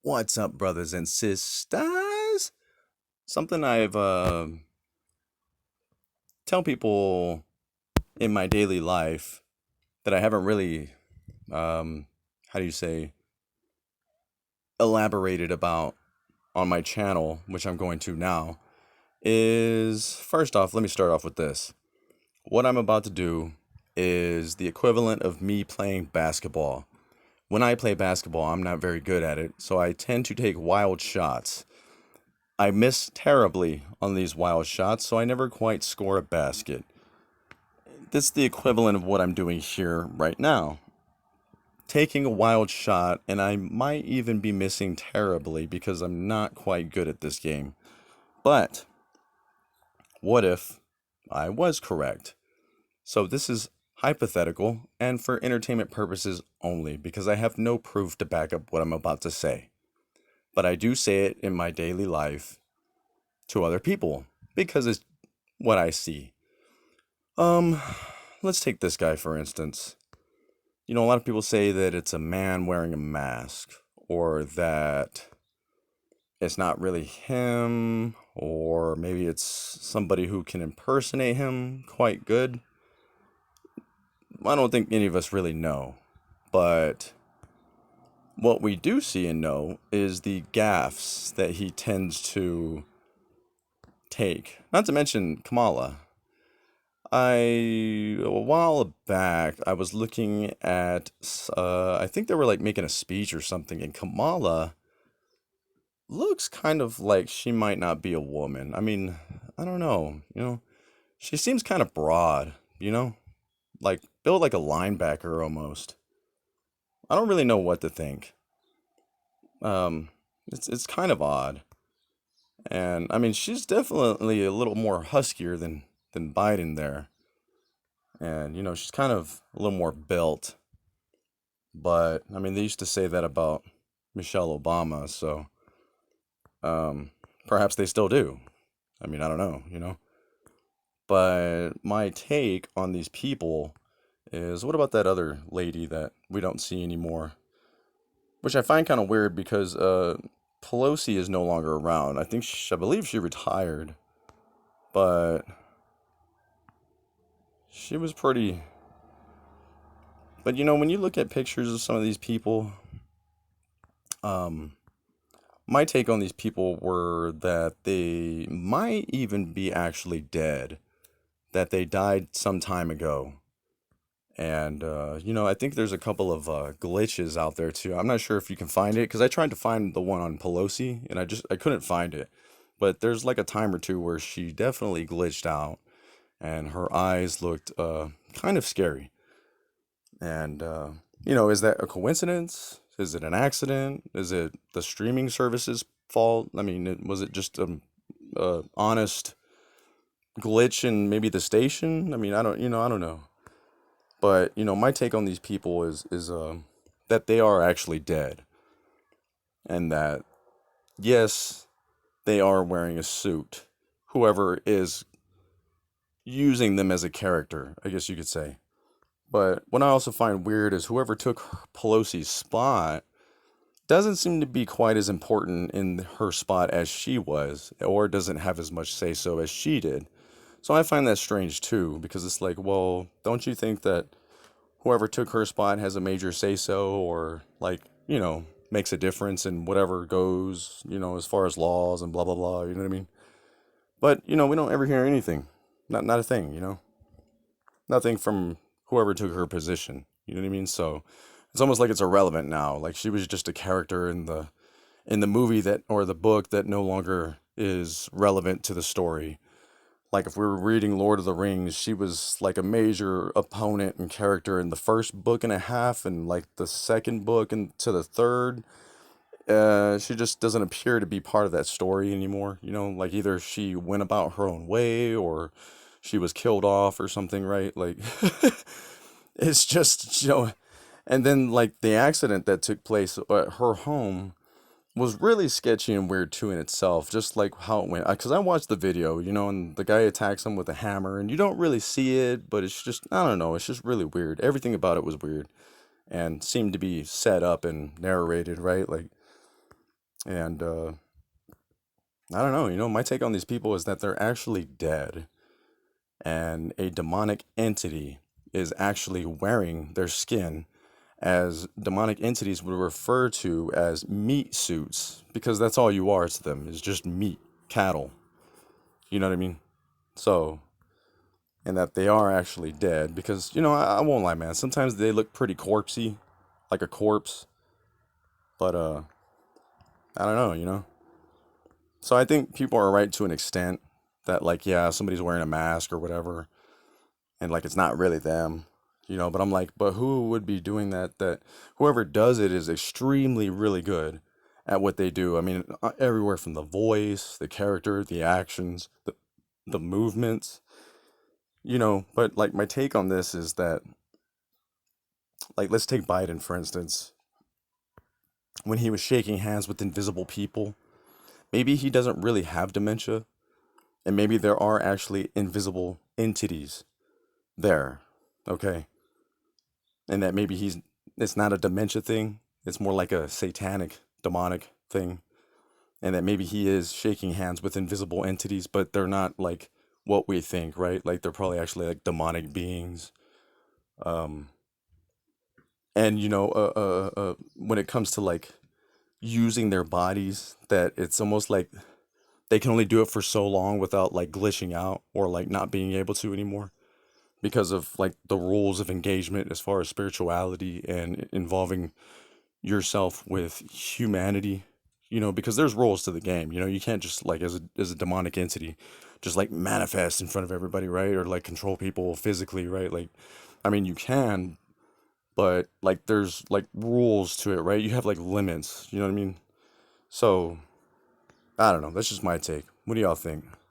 What's up, brothers and sisters? Something I've tell people in my daily life that I haven't really how do you say elaborated about on my channel, which I'm going to now, is first off, let me start off with this. What I'm about to do is the equivalent of me playing basketball. When I play basketball, I'm not very good at it, so I tend to take wild shots. I miss terribly on these wild shots, so I never quite score a basket. This is the equivalent of what I'm doing here right now. Taking a wild shot, and I might even be missing terribly because I'm not quite good at this game. But, what if I was correct? So this is hypothetical and for entertainment purposes only because I have no proof to back up what I'm about to say. But I do say it in my daily life to other people because it's what I see. Um, let's take this guy for instance. A lot of people say that it's a man wearing a mask, or that it's not really him, or maybe it's somebody who can impersonate him quite good. I don't think any of us really know, but what we do see and know is the gaffes that he tends to take. Not to mention Kamala. A while back, I was looking at, I think they were like making a speech or something, and Kamala looks kind of like she might not be a woman. I mean, I don't know, she seems kind of broad, like built like a linebacker almost. I don't really know what to think. Um, it's kind of odd, and I mean, she's definitely a little more huskier than Biden there. And, she's kind of a little more built. But, I mean, they used to say that about Michelle Obama, so um, perhaps they still do. I mean, I don't know. But my take on these people is what about that other lady that we don't see anymore? Which I find kind of weird because Pelosi is no longer around. I believe she retired, but she was pretty. But, when you look at pictures of some of these people, um, my take on these people were that they might even be actually dead, that they died some time ago. And, I think there's a couple of glitches out there too. I'm not sure if you can find it because I tried to find the one on Pelosi and I couldn't find it. But there's like a time or two where she definitely glitched out and her eyes looked kind of scary. And, is that a coincidence? Is it an accident? Is it the streaming services fault? I mean, was it just a honest glitch in maybe the station? I mean, I don't know. But, my take on these people is that they are actually dead. And that, yes, they are wearing a suit. Whoever is using them as a character, I guess you could say. But what I also find weird is whoever took Pelosi's spot doesn't seem to be quite as important in her spot as she was, or doesn't have as much say so as she did. So I find that strange too, because it's like, well, don't you think that whoever took her spot has a major say so, or like, makes a difference in whatever goes, as far as laws and blah blah blah, you know what I mean? But, we don't ever hear anything. Not a thing. Nothing from whoever took her position. You know what I mean? So it's almost like it's irrelevant now. Like she was just a character in the movie that or the book that no longer is relevant to the story. Like if we were reading Lord of the Rings, she was like a major opponent and character in the first book and a half, and like the second book and to the third. She just doesn't appear to be part of that story anymore. Like either she went about her own way or she was killed off or something, right? Like it's just, and then like the accident that took place at her home was really sketchy and weird too in itself, just like how it went. Because I watched the video, and the guy attacks him with a hammer, and you don't really see it, but it's just, I don't know, it's just really weird. Everything about it was weird and seemed to be set up and narrated, right? Like, And I don't know, my take on these people is that they're actually dead, and a demonic entity is actually wearing their skin, as demonic entities would refer to as meat suits, because that's all you are to them, is just meat, cattle. You know what I mean? So, and that they are actually dead, because, I won't lie, man. Sometimes they look pretty corpsey, like a corpse, but, I don't know. So I think people are right to an extent that, like, yeah, somebody's wearing a mask or whatever, and like it's not really them, but I'm like, but who would be doing that? That whoever does it is extremely really good at what they do. I mean, everywhere from the voice, the character, the actions, the movements, but like my take on this is that, like, let's take Biden for instance. When he was shaking hands with invisible people, maybe he doesn't really have dementia, and maybe there are actually invisible entities there. Okay. And that maybe it's not a dementia thing, it's more like a satanic demonic thing, and that maybe he is shaking hands with invisible entities, but they're not like what we think, right? Like they're probably actually like demonic beings. um and when it comes to like using their bodies, that it's almost like they can only do it for so long without like glitching out or like not being able to anymore, because of like the rules of engagement as far as spirituality and involving yourself with humanity, because there's rules to the game. You can't just like as a demonic entity just like manifest in front of everybody, right? Or like control people physically, right? Like, I mean, you can, but like there's like rules to it, right? You have like limits, you know what I mean? So, I don't know. That's just my take. What do y'all think?